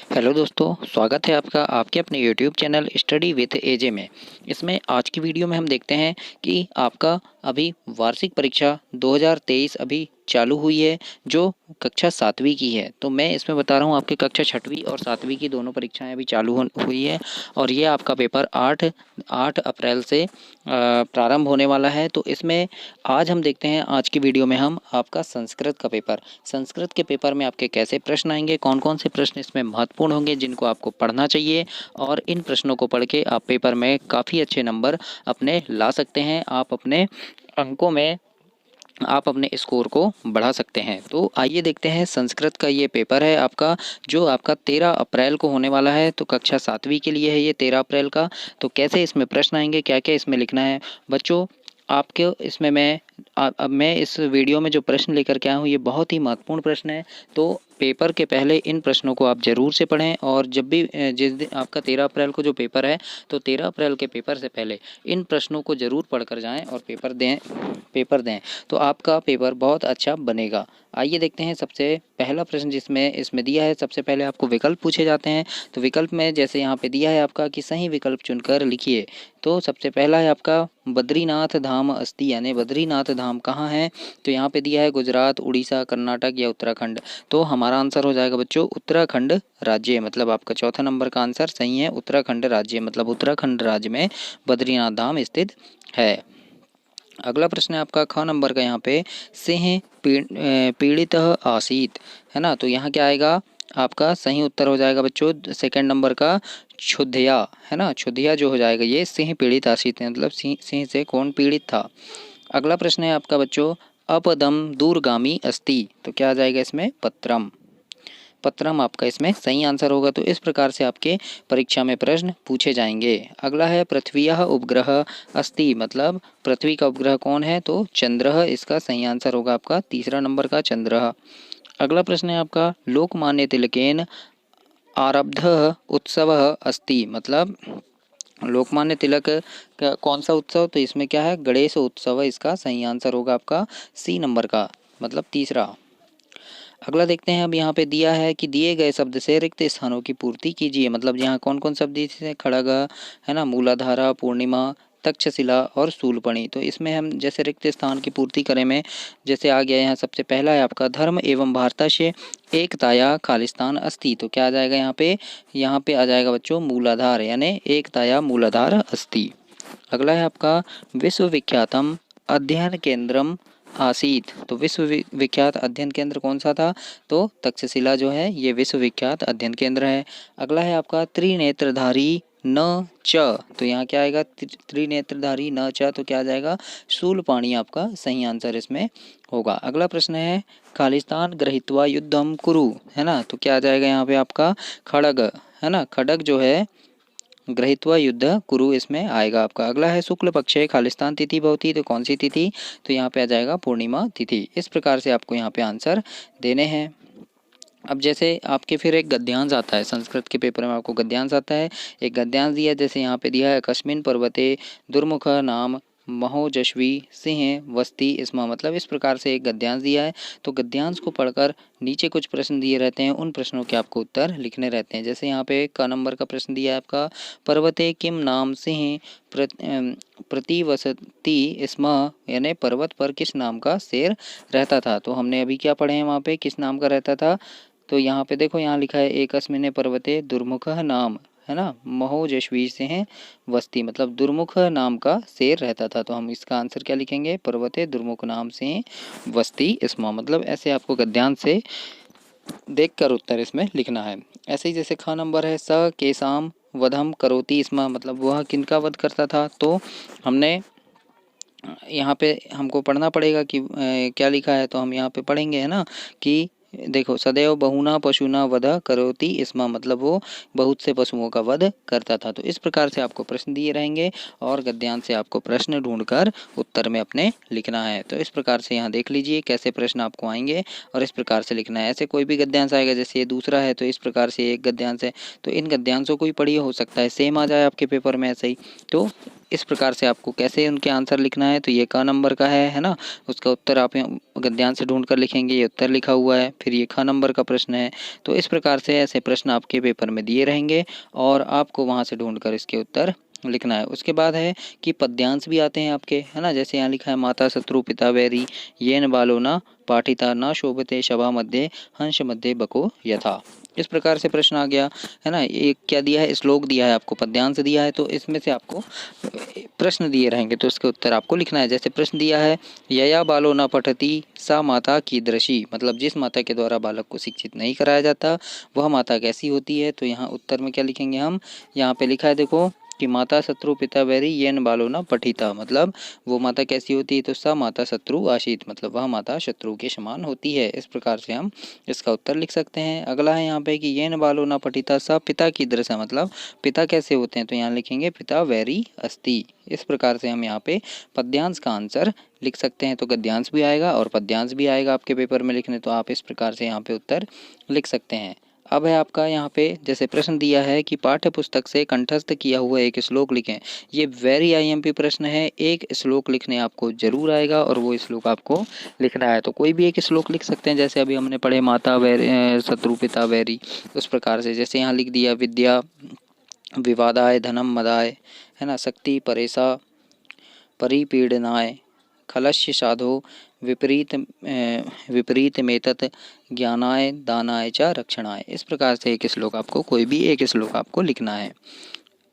Hello दोस्तों, स्वागत है आपका आपके अपने यूट्यूब चैनल स्टडी विथ एजे में। इसमें आज की वीडियो में हम देखते हैं कि आपका अभी वार्षिक परीक्षा 2023 अभी चालू हुई है, जो कक्षा 7वीं की है। तो मैं इसमें बता रहा हूँ आपके कक्षा 6वीं और 7वीं की दोनों परीक्षाएं अभी चालू हुई है। और ये आपका पेपर 8 अप्रैल से प्रारंभ होने वाला है। तो इसमें आज हम देखते हैं, आज की वीडियो में हम आपका संस्कृत के पेपर में आपके कैसे प्रश्न आएंगे, कौन कौन से प्रश्न इसमें महत्वपूर्ण होंगे जिनको आपको पढ़ना चाहिए, और इन प्रश्नों को पढ़ के आप पेपर में काफ़ी अच्छे नंबर अपने ला सकते हैं। आप अपने अंकों में आप अपने स्कोर को बढ़ा सकते हैं। तो आइए देखते हैं, संस्कृत का ये पेपर है आपका, जो आपका 13 अप्रैल को होने वाला है। तो कक्षा 7वीं के लिए है ये 13 अप्रैल का। तो कैसे इसमें प्रश्न आएंगे, क्या क्या इसमें लिखना है बच्चों, आपके इसमें अब मैं इस वीडियो में जो प्रश्न लेकर के आया हूँ ये बहुत ही महत्वपूर्ण प्रश्न है। तो पेपर के पहले इन प्रश्नों को आप ज़रूर से पढ़ें, और जब भी जिस दिन आपका 13 अप्रैल को जो पेपर है, तो 13 अप्रैल के पेपर से पहले इन प्रश्नों को ज़रूर पढ़ कर जाएँ और पेपर दें। तो आपका पेपर बहुत अच्छा बनेगा। आइए देखते हैं, सबसे पहला प्रश्न जिसमें इसमें दिया है, सबसे पहले आपको विकल्प पूछे जाते हैं। तो विकल्प में जैसे यहाँ पे दिया है आपका कि सही विकल्प चुनकर लिखिए। तो सबसे पहला है आपका बद्रीनाथ धाम अस्ति, यानी बद्रीनाथ धाम कहाँ है। तो यहाँ पे दिया है गुजरात, उड़ीसा, कर्नाटक या उत्तराखंड। तो हमारा आंसर हो जाएगा बच्चों उत्तराखंड राज्य, मतलब आपका चौथा नंबर का आंसर सही है, उत्तराखंड राज्य, मतलब उत्तराखंड राज्य में बद्रीनाथ धाम स्थित है। अगला प्रश्न है आपका ख नंबर का, यहाँ पे सिंह पीड़ित आसीत, है ना। तो यहाँ क्या आएगा, आपका सही उत्तर हो जाएगा बच्चों सेकंड नंबर का क्षुधिया, है ना। क्षुधिया जो हो जाएगा, ये सिंह पीड़ित आसीत है, मतलब सिंह से कौन पीड़ित था। अगला प्रश्न है आपका बच्चों अपदम दूरगामी अस्ति। तो क्या आ जाएगा इसमें, पत्रम। पत्रम आपका इसमें सही आंसर होगा। तो इस प्रकार से आपके परीक्षा में प्रश्न पूछे जाएंगे। अगला है पृथ्वीयः उपग्रह अस्ति, मतलब पृथ्वी का उपग्रह कौन है। तो चंद्रः इसका सही आंसर होगा आपका तीसरा नंबर का चंद्रः। अगला प्रश्न है आपका लोकमान्य तिलकेन आरब्धः उत्सवः अस्ति, मतलब लोकमान्य तिलक का कौन सा उत्सव। तो इसमें क्या है, गणेश उत्सव, इसका सही आंसर होगा आपका सी नंबर का, मतलब तीसरा। अगला देखते हैं, अब यहाँ पे दिया है कि दिए गए शब्द से रिक्त स्थानों की पूर्ति कीजिए, मतलब यहाँ कौन कौन शब्द दिए, खड़ग, है ना, मूलाधारा, पूर्णिमा, तक्षशिला और शूलपणि। तो इसमें हम जैसे रिक्त स्थान की पूर्ति करें में, जैसे आ गया यहाँ सबसे पहला है आपका धर्म एवं भारतस्य एकताया खालिस्तान अस्ति। तो क्या आ जाएगा यहाँ पे आ जाएगा बच्चों मूलाधार, यानी एकताया मूलाधार अस्ति। अगला है आपका विश्वविख्यातम अध्ययन केंद्रम आसीत। तो विश्वविख्यात अध्ययन केंद्र कौन सा था। तो तक्षशिला जो है ये विश्वविख्यात अध्ययन केंद्र है। अगला है आपका त्रिनेत्रधारी न च। तो यहाँ क्या आएगा, त्रिनेत्रधारी न च, तो क्या आ जाएगा शूलपाणि आपका सही आंसर इसमें होगा। अगला प्रश्न है खालिस्तान गृहीत्वा युद्धम कुरु, है ना। तो क्या आ जाएगा यहाँ पे आपका खड़ग, है ना, खड़ग जो है गृहीत्वा युद्ध कुरु इसमें आएगा आपका। अगला है शुक्ल पक्ष खालिस्तान तिथि भवती। तो कौन सी तिथि, तो यहाँ पे आ जाएगा पूर्णिमा तिथि। इस प्रकार से आपको यहाँ पे आंसर देने हैं। अब जैसे आपके फिर एक गद्यांश आता है, संस्कृत के पेपर में आपको गद्यांश आता है। एक गद्यांश दिया है, जैसे यहाँ पे दिया है कस्मिन पर्वते दुर्मुख नाम महोजस्वी सिंह वस्ती इसमा, मतलब इस प्रकार से एक गद्यांश दिया है। तो गद्यांश को पढ़कर नीचे कुछ प्रश्न दिए रहते हैं, उन प्रश्नों के आपको उत्तर लिखने रहते हैं। जैसे यहाँ पे क नंबर का प्रश्न दिया है आपका पर्वते किम नाम सिंह प्रतिवसति स्म, यानी पर्वत पर किस नाम का शेर रहता था। तो हमने अभी क्या पढ़े हैं, वहाँ पे किस नाम का रहता था। तो यहाँ पे देखो, यहाँ लिखा है एकस्मिन पर्वते दुर्मुखः नाम, है ना, महोजस्वी सिंह वस्ती, मतलब दुर्मुख नाम का शेर रहता था। तो हम इसका आंसर क्या लिखेंगे, पर्वते दुर्मुख नाम सिंह वस्ती स्म, मतलब ऐसे आपको गद्यांश से देखकर उत्तर इसमें लिखना है। ऐसे ही जैसे ख नंबर है स केसाम वधम करोति स्म, मतलब वह किनका वध करता था। तो हमने यहाँ पे हमको पढ़ना पड़ेगा कि क्या लिखा है। तो हम यहाँ पे पढ़ेंगे, है ना, कि देखो सदैव बहुना पशुना वध करोति इसमा, मतलब वो बहुत से पशुओं का वध करता था। तो इस प्रकार से आपको प्रश्न दिए रहेंगे और गद्यांश से आपको प्रश्न ढूंढकर उत्तर में अपने लिखना है। तो इस प्रकार से यहाँ देख लीजिए कैसे प्रश्न आपको आएंगे और इस प्रकार से लिखना है। ऐसे कोई भी गद्यांश आएगा, जैसे ये दूसरा है तो इस प्रकार से एक गद्यांश है, तो इन गद्यांशों को ही पढ़िए, हो सकता है सेम आ जाए आपके पेपर में ऐसे ही। तो इस प्रकार से आपको कैसे उनके आंसर लिखना है, तो ये क नंबर का है ना। उसका उत्तर आप गद्यांश से ढूंढ कर लिखेंगे, ये उत्तर लिखा हुआ है। फिर ये ख नंबर का प्रश्न है। तो इस प्रकार से ऐसे प्रश्न आपके पेपर में दिए रहेंगे और आपको वहाँ से ढूंढ कर इसके उत्तर लिखना है। उसके बाद है कि पद्यांश भी आते हैं आपके, है ना। जैसे यहाँ लिखा है माता शत्रु पिता वैरी येन बालो न पाठिता न शोभते सभा मध्य हंस मध्य बको यथा। इस प्रकार से प्रश्न आ गया, है ना। ये क्या दिया है, श्लोक दिया है आपको, पद्यांश दिया है, तो इसमें से आपको प्रश्न दिए रहेंगे तो उसके उत्तर आपको लिखना है। जैसे प्रश्न दिया है यया बालो न पठती सा माता कीदृशी, मतलब जिस माता के द्वारा बालक को शिक्षित नहीं कराया जाता वह माता कैसी होती है। तो यहाँ उत्तर में क्या लिखेंगे हम, यहाँ पे लिखा है देखो कि माता शत्रु पिता वैरी येन बालो न पठिता, मतलब वो माता कैसी होती है, तो सा माता शत्रु आशीत, मतलब वह माता शत्रु के समान होती है। इस प्रकार से हम इसका उत्तर लिख सकते हैं। अगला है यहाँ पे कि येन बालो न पठिता सा पिता की दृशा, मतलब पिता कैसे होते हैं, तो यहाँ लिखेंगे पिता वैरी अस्ति। इस प्रकार से हम यहाँ पे पद्यांश का आंसर लिख सकते हैं। तो गद्यांश भी आएगा और पद्यांश भी आएगा आपके पेपर में लिखने, तो आप इस प्रकार से यहाँ पे उत्तर लिख सकते हैं। अब है आपका यहाँ पे जैसे प्रश्न दिया है कि पाठ्य पुस्तक से कंठस्थ किया हुआ एक श्लोक लिखें। ये वेरी आईएमपी प्रश्न है, एक श्लोक लिखने आपको जरूर आएगा और वो श्लोक आपको लिखना है। तो कोई भी एक श्लोक लिख सकते हैं, जैसे अभी हमने पढ़े माता वैरी शत्रु पिता वैरी, उस प्रकार से जैसे यहाँ लिख दिया विद्या विवादाय धनम मदाय, है ना, शक्ति परेशा परिपीडनाय खलस्य साधो विपरीत मेतत ज्ञानाय दानाय च रक्षणाय। इस प्रकार से एक श्लोक आपको, कोई भी एक श्लोक आपको लिखना है।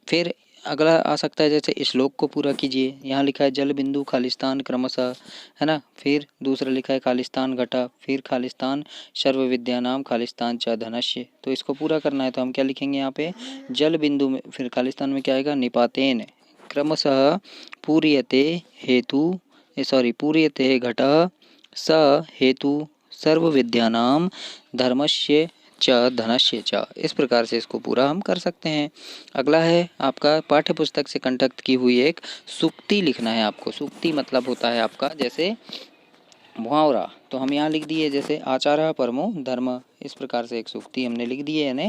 फिर अगला आ सकता है जैसे श्लोक को पूरा कीजिए। यहाँ लिखा है जल बिंदु खालिस्तान क्रमशः, है ना। फिर दूसरा लिखा है खालिस्तान घटा, फिर खालिस्तान सर्व विद्यानाम खालिस्तान च धनस्य। तो इसको पूरा करना है तो हम क्या लिखेंगे यहाँ पे, जल बिंदु में फिर खालिस्तान में क्या आएगा, निपातेन क्रमशः पूर्यते पूर्यते घटः स हेतु सर्व विद्यानाम धर्मस्य च धनस्य च। इस प्रकार से इसको पूरा हम कर सकते हैं। अगला है आपका पाठ्य पुस्तक से कंठस्थ की हुई एक सूक्ति लिखना है आपको। सूक्ति मतलब होता है आपका जैसे मुहावरा, तो हम यहाँ लिख दिए जैसे आचार्य परमो धर्म। इस प्रकार से एक सूक्ति हमने लिख दी है, यानी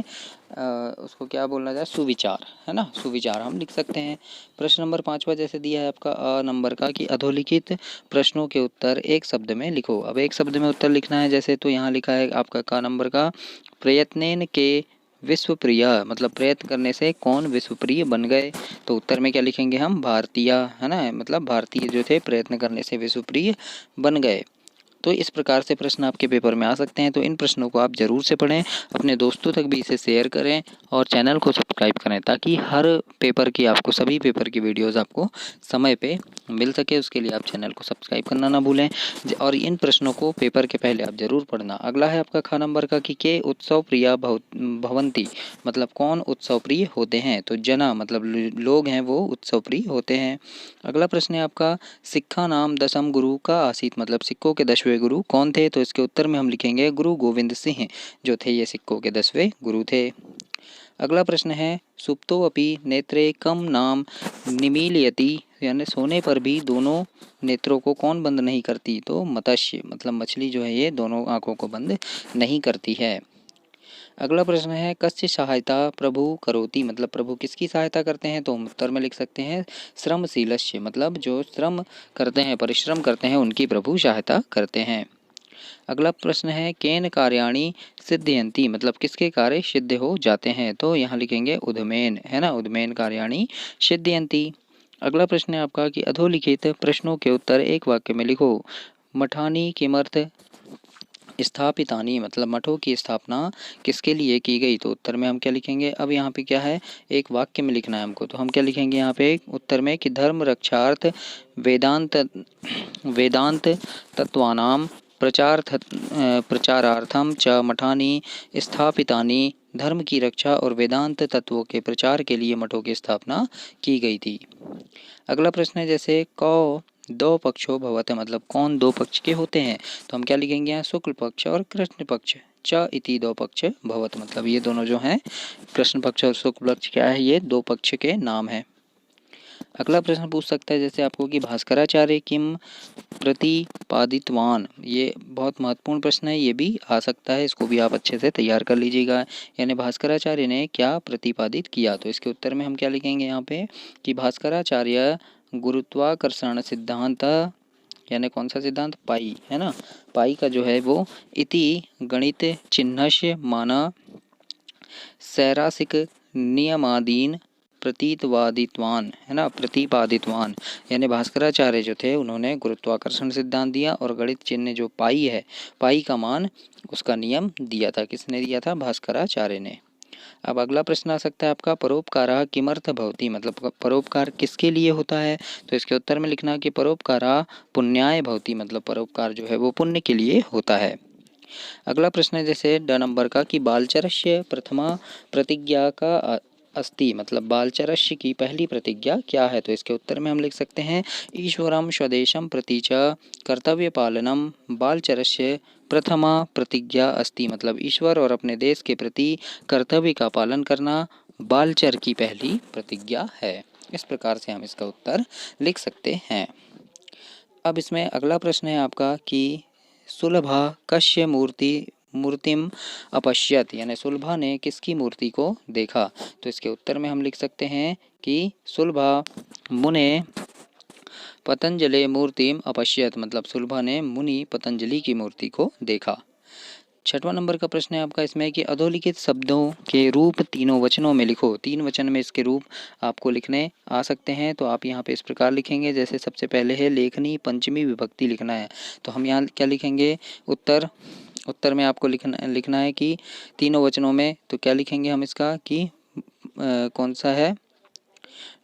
उसको क्या बोलना जाए, सुविचार, है ना, सुविचार हम लिख सकते हैं। प्रश्न नंबर 5वां जैसे दिया है आपका अ नंबर का कि अधोलिखित प्रश्नों के उत्तर एक शब्द में लिखो। अब एक शब्द में उत्तर लिखना है जैसे, तो यहाँ लिखा है आपका क नंबर का प्रयत्नेन के विश्वप्रिय, मतलब प्रयत्न करने से कौन विश्वप्रिय बन गए। तो उत्तर में क्या लिखेंगे हम, भारतीय, है ना, मतलब भारतीय जो थे प्रयत्न करने से विश्वप्रिय बन गए। तो इस प्रकार से प्रश्न आपके पेपर में आ सकते हैं। तो इन प्रश्नों को आप ज़रूर से पढ़ें, अपने दोस्तों तक भी इसे शेयर करें और चैनल को सब्सक्राइब करें ताकि हर पेपर की आपको, सभी पेपर की वीडियोस आपको समय पे मिल सके। उसके लिए आप चैनल को सब्सक्राइब करना ना भूलें और इन प्रश्नों को पेपर के पहले आप ज़रूर पढ़ना। अगला है आपका ख नंबर का कि के उत्सव प्रिय भवंती, मतलब कौन उत्सव प्रिय होते हैं। तो जना मतलब लोग हैं वो उत्सव प्रिय होते हैं। अगला प्रश्न है आपका सिक्खा नाम दशम गुरु का आसीत, मतलब सिक्कों के 10वें गुरु कौन थे। तो इसके उत्तर में हम लिखेंगे गुरु गोविंद सिंह, जो थे ये सिक्कों के 10वें गुरु थे। अगला प्रश्न है सुप्तो अपि नेत्रे कम नाम निमीलयति, यानी सोने पर भी दोनों नेत्रों को कौन बंद नहीं करती। तो मत्स्य, मतलब मछली जो है ये दोनों आंखों को बंद नहीं करती है। अगला प्रश्न है कस्य सहायता प्रभु करोति, मतलब प्रभु किसकी सहायता करते हैं। तो हम उत्तर में लिख सकते हैं श्रमशीलस्य, मतलब जो श्रम करते हैं, परिश्रम करते हैं, उनकी प्रभु सहायता करते हैं। अगला प्रश्न है केन कार्याणि सिद्धयन्ति, मतलब किसके कार्य सिद्ध हो जाते हैं। तो यहाँ लिखेंगे उद्मेन, है ना, उद्मेन कार्याणि सिद्धयन्ति। अगला प्रश्न है आपका कि अधोलिखित प्रश्नों के उत्तर एक वाक्य में लिखो। मठानी किमर्थ स्थापितानी, मतलब मठों की स्थापना किसके लिए की गई। तो उत्तर में हम क्या लिखेंगे, अब यहाँ पे क्या है, एक वाक्य में लिखना है हमको। तो हम क्या लिखेंगे यहाँ पे उत्तर में कि धर्म रक्षार्थ वेदांत तत्वानाम प्रचारार्थम च मठानी स्थापितानी, धर्म की रक्षा और वेदांत तत्वों के प्रचार के लिए मठों की स्थापना की गई थी। अगला प्रश्न है जैसे कौ दो पक्षों भवत, मतलब कौन दो पक्ष के होते हैं। तो हम क्या लिखेंगे यहाँ शुक्ल पक्ष और कृष्ण पक्ष। च इति दो पक्ष भवत, मतलब ये दोनों जो हैं कृष्ण पक्ष और शुक्ल पक्ष क्या है, ये दो पक्ष के नाम है। अगला प्रश्न पूछ सकता है जैसे आपको कि भास्कराचार्य किम प्रतिपादितवान। ये बहुत महत्वपूर्ण प्रश्न है, ये भी आ सकता है, इसको भी आप अच्छे से तैयार कर लीजिएगा। यानी भास्कराचार्य ने क्या प्रतिपादित किया, तो इसके उत्तर में हम क्या लिखेंगे यहाँ पे कि भास्कराचार्य गुरुत्वाकर्षण सिद्धांत, यानी कौन सा सिद्धांत, पाई, है ना, पाई का जो है वो इति गणित चिन्हस्य माना सैरासिक नियमादीन प्रतीतवादित्वान, है ना, प्रतिपादित्वान। यानी भास्कराचार्य जो थे उन्होंने गुरुत्वाकर्षण सिद्धांत दिया और गणित चिन्ह जो पाई है, पाई का मान, उसका नियम दिया था। किसने दिया था, भास्कराचार्य ने। अब अगला प्रश्न आ सकता है आपका परोपकारः किमर्थ भवति, मतलब परोपकार किसके लिए होता है, तो इसके उत्तर में लिखना कि परोपकारः पुण्याय भवति, मतलब परोपकार जो है वो पुण्य के लिए होता है। अगला प्रश्न है जैसे ड नंबर का कि बालचरस्य प्रथमा प्रतिज्ञा का अस्ति, मतलब बालचरस्य की पहली प्रतिज्ञा क्या है, तो इसके उत्तर में हम लिख सकते हैं ईश्वरम स्वदेशम प्रति च कर्तव्य पालनम बालचरस्य प्रथमा प्रतिज्ञा अस्ति, मतलब ईश्वर और अपने देश के प्रति कर्तव्य का पालन करना बालचर की पहली प्रतिज्ञा है। इस प्रकार से हम इसका उत्तर लिख सकते हैं। अब इसमें अगला प्रश्न है आपका कि सुलभा कस्य मूर्तिम अपश्यत, यानी सुलभा ने किसकी मूर्ति को देखा, तो इसके उत्तर में हम लिख सकते हैं कि सुलभा मुने पतंजलि मूर्तिम अपश्यत, मतलब सुलभा ने मुनि पतंजलि की मूर्ति को देखा। छठवां नंबर का प्रश्न है आपका इसमें कि अधोलिखित शब्दों के रूप तीनों वचनों में लिखो। तीन वचन में इसके रूप आपको लिखने आ सकते हैं, तो आप यहाँ पे इस प्रकार लिखेंगे। जैसे सबसे पहले है लेखनी पंचमी विभक्ति लिखना है, तो हम यहाँ क्या लिखेंगे, उत्तर में आपको लिखना है कि तीनों वचनों में, तो क्या लिखेंगे हम इसका कि कौन सा है,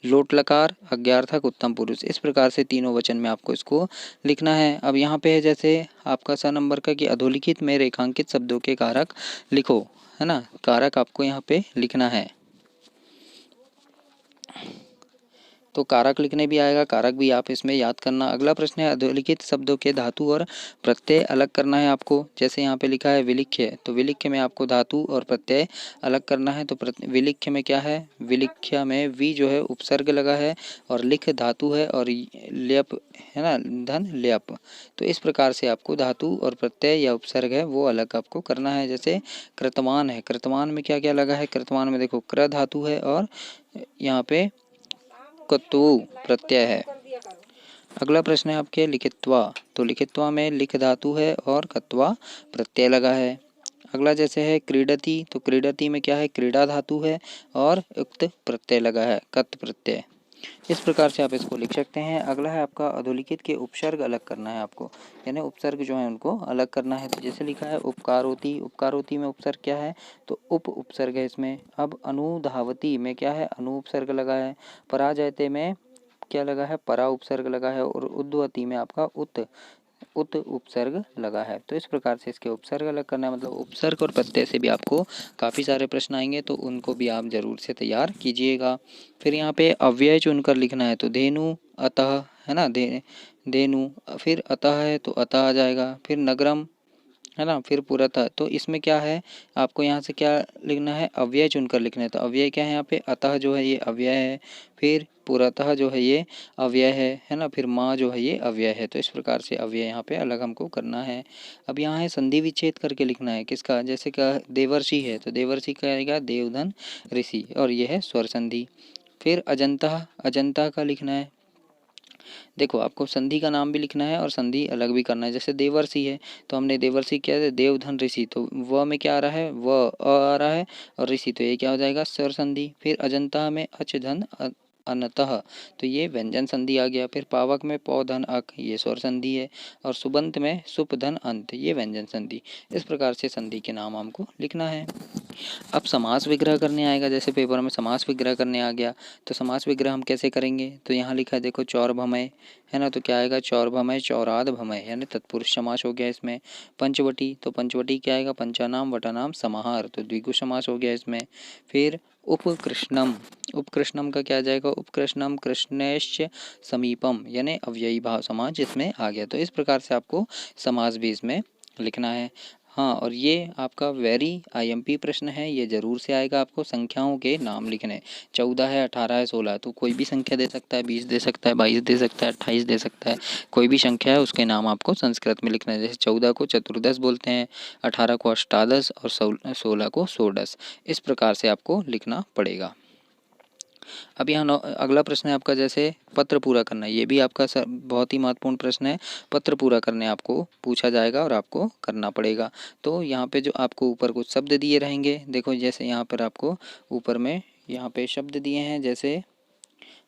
लोट लकार अज्ञार्थक उत्तम पुरुष। इस प्रकार से तीनों वचन में आपको इसको लिखना है। अब यहाँ पे है जैसे आपका सा नंबर का कि अधोलिखित में रेखांकित शब्दों के कारक लिखो, है ना, कारक आपको यहाँ पे लिखना है। तो कारक लिखने भी आएगा, कारक भी आप इसमें याद करना। अगला प्रश्न है अधोलिखित शब्दों के धातु और प्रत्यय अलग करना है आपको। जैसे यहाँ पे लिखा है विलिख्य, तो विलिख्य में आपको धातु और प्रत्यय अलग करना है। तो विलिख्य में क्या है, विलिख्य में वी जो है उपसर्ग लगा है और लिख धातु है और ल्यप है ना, धन ल्यप। तो इस प्रकार से आपको धातु और प्रत्यय या उपसर्ग है वो अलग आपको करना है। जैसे कृतवान है, कृतवान में क्या क्या लगा है, कृतवान में देखो क्र धातु है और यहाँ पे कतु प्रत्यय है। अगला प्रश्न है आपके लिखित्वा, तो लिखित्वा में लिख धातु है और कत्वा प्रत्यय लगा है। अगला जैसे है क्रीडति, तो क्रीडति में क्या है, क्रीडा धातु है और उक्त प्रत्यय लगा है, कत प्रत्यय। इस प्रकार से आप इसको लिख सकते हैं। अगला है आपका अधोलिखित के उपसर्ग अलग करना है आपको, यानी उपसर्ग जो है उनको अलग करना है। तो जैसे लिखा है उपकारोति, उपकारोति में उपसर्ग क्या है, तो उप उपसर्ग है इसमें। अब अनुधावती में क्या है, अनु उपसर्ग लगा है। पराजयते में क्या लगा है, परा उपसर्ग लगा है। और उद्वती में आपका उत उपसर्ग लगा है। तो इस प्रकार से इसके उपसर्ग अलग करना है, मतलब उपसर्ग और प्रत्यय से भी आपको काफ़ी सारे प्रश्न आएंगे, तो उनको भी आप जरूर से तैयार कीजिएगा। फिर यहाँ पे अव्यय चुनकर लिखना है, तो धेनु अतः, है ना, धेनु, फिर अतः है तो अतः आ जाएगा। फिर नगरम, है ना, फिर पुरतः। तो इसमें क्या है, आपको यहाँ से क्या लिखना है, अव्यय चुनकर लिखना है। तो अव्यय क्या है यहाँ पे, अतः जो है ये अव्यय है, फिर पुरतः जो है ये अव्यय है ना, फिर माँ जो है ये अव्यय है। तो इस प्रकार से अव्यय यहाँ पे अलग हमको करना है। अब यहाँ है संधि विच्छेद करके लिखना है किसका, जैसे क्या देवर्षि है, तो देवर्षि का आएगा देवधन ऋषि, और ये है स्वर संधि। फिर अजंता, अजंता का लिखना है। देखो आपको संधि का नाम भी लिखना है और संधि अलग भी करना है। जैसे देवर्षि है, तो हमने देवर्षि क्या है, देवधन ऋषि, तो व में क्या आ रहा है, व आ रहा है, और ऋषि, तो ये क्या हो जाएगा, स्वर संधि। फिर अजंता में अच धन अनतः, तो ये व्यंजन संधि आ गया। फिर पावक में पौ धन अक, ये स्वर संधि है। और सुबंत में सुप धन अंत, ये व्यंजन संधि। इस प्रकार से संधि के नाम हमको लिखना है। अब समास विग्रह करने आएगा, जैसे पेपर में समास विग्रह करने आ गया, तो समास विग्रह हम कैसे करेंगे, तो यहाँ लिखा है देखो चौरभमय, है ना, तो क्या आएगा, चौरभमय चौराद भमय, यानी तत्पुरुष समास हो गया इसमें। पंचवटी, तो पंचवटी क्या आएगा, पंचानाम वटानाम समाहार, तो द्विगु समास हो गया इसमें। फिर उपकृष्णम, उपकृष्णम का क्या आ जाएगा, उपकृष्णम कृष्णेश्च समीपम, यानी अव्ययी भाव समास इसमें आ गया। तो इस प्रकार से आपको समास भी इसमें लिखना है। हाँ, और ये आपका वेरी आईएमपी प्रश्न है, ये ज़रूर से आएगा आपको। संख्याओं के नाम लिखने, 14 है, 18 है, 16 है, तो कोई भी संख्या दे सकता है, 20 दे सकता है, 22 दे सकता है, 28 दे सकता है, कोई भी संख्या है उसके नाम आपको संस्कृत में लिखना है। जैसे 14 को चतुर्दश बोलते हैं, 18 को अष्टादश और 16 को षोडश। इस प्रकार से आपको लिखना पड़ेगा। अब यहाँ अगला प्रश्न है आपका, जैसे पत्र पूरा करना, ये भी आपका बहुत ही महत्वपूर्ण प्रश्न है। पत्र पूरा करने आपको पूछा जाएगा और आपको करना पड़ेगा। तो यहाँ पे जो आपको ऊपर कुछ शब्द दिए रहेंगे, देखो जैसे यहाँ पर आपको ऊपर में यहाँ पे शब्द दिए हैं, जैसे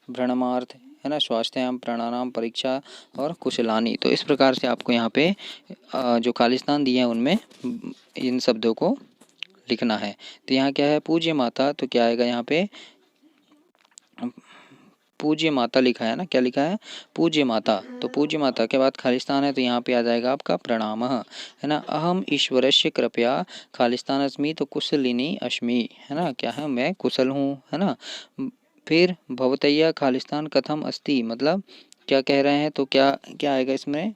भ्रमणार्थ है ना, स्वास्थ्याम, प्राणायाम, परीक्षा और कुशलानी। तो इस प्रकार से आपको यहाँ पे जो खालिस्तान दिए हैं उनमें इन शब्दों को लिखना है। तो यहाँ क्या है, पूज्य माता, तो क्या आएगा यहाँ पे, पूज्य माता लिखा है ना, क्या लिखा है, पूज्य माता। तो पूज्य माता के बाद खालिस्तान है, तो यहाँ पे आ जाएगा आपका प्रणाम है ना। अहम ईश्वरस्य कृपया खालिस्तान अस्मि, तो कुशलिनी अस्मि है ना, क्या है, मैं कुशल हूँ है ना। फिर भवतैया खालिस्तान कथम अस्ति, मतलब क्या कह रहे हैं, तो क्या क्या आएगा इसमें,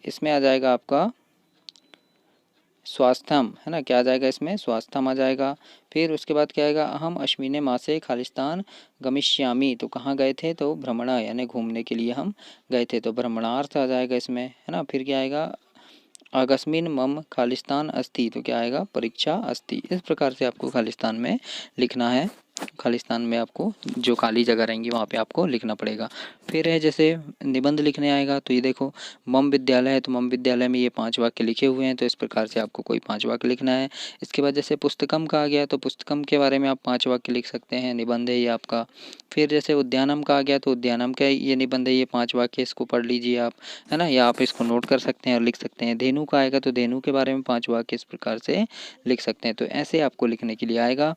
इसमें आ जाएगा आपका स्वास्थ्यम है ना, क्या आ जाएगा इसमें, स्वास्थ्यम आ जाएगा। फिर उसके बाद क्या आएगा, अहम अश्विने मासे खालिस्तान गमिष्यामी, तो कहाँ गए थे, तो भ्रमणा यानी घूमने के लिए हम गए थे, तो भ्रमणार्थ आ जाएगा इसमें है ना। फिर क्या आएगा, अगस्मिन मम खालिस्तान अस्ति, तो क्या आएगा, परीक्षा अस्ति। इस प्रकार से आपको खालिस्तान में लिखना है। खालिस्तान में आपको जो खाली जगह रहेंगी वहाँ पे आपको लिखना पड़ेगा। फिर है जैसे निबंध लिखने आएगा, तो ये देखो मम विद्यालय है, तो मम विद्यालय में ये 5 वाक्य लिखे हुए हैं, तो इस प्रकार से आपको कोई 5 वाक्य लिखना है। इसके बाद जैसे पुस्तकम का आ गया, तो पुस्तकम के बारे में आप 5 वाक्य लिख सकते हैं, निबंध है ये आपका। फिर जैसे उद्यानम का आ गया, तो उद्यानम का ये निबंध है, ये 5 वाक्य, इसको पढ़ लीजिए आप है ना, या आप इसको नोट कर सकते हैं और लिख सकते हैं। धेनु का आएगा, तो धेनु के बारे में 5 वाक्य इस प्रकार से लिख सकते हैं। तो ऐसे आपको लिखने के लिए आएगा।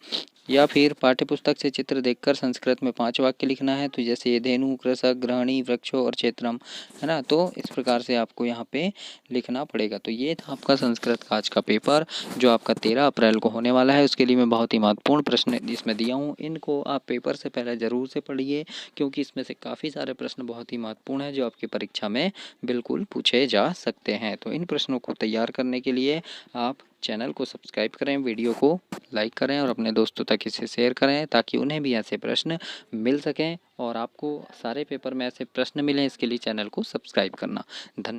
या फिर पाठ्यपुस्तक से चित्र देखकर संस्कृत में 5 वाक्य लिखना है, तो जैसे धेनु, कृषक, गृहिणी, वृक्षो और क्षेत्रम है ना। तो इस प्रकार से आपको यहाँ पे लिखना पड़ेगा। तो ये था आपका संस्कृत का आज का पेपर, जो आपका 13 अप्रैल को होने वाला है। उसके लिए मैं बहुत ही महत्वपूर्ण प्रश्न इसमें दिया हूँ, इनको आप पेपर से पहले ज़रूर से पढ़िए, क्योंकि इसमें से काफ़ी सारे प्रश्न बहुत ही महत्वपूर्ण हैं जो आपकी परीक्षा में बिल्कुल पूछे जा सकते हैं। तो इन प्रश्नों को तैयार करने के लिए आप चैनल को सब्सक्राइब करें, वीडियो को लाइक करें और अपने दोस्तों तक इसे शेयर करें, ताकि उन्हें भी ऐसे प्रश्न मिल सकें और आपको सारे पेपर में ऐसे प्रश्न मिलें। इसके लिए चैनल को सब्सक्राइब करना। धन्यवाद।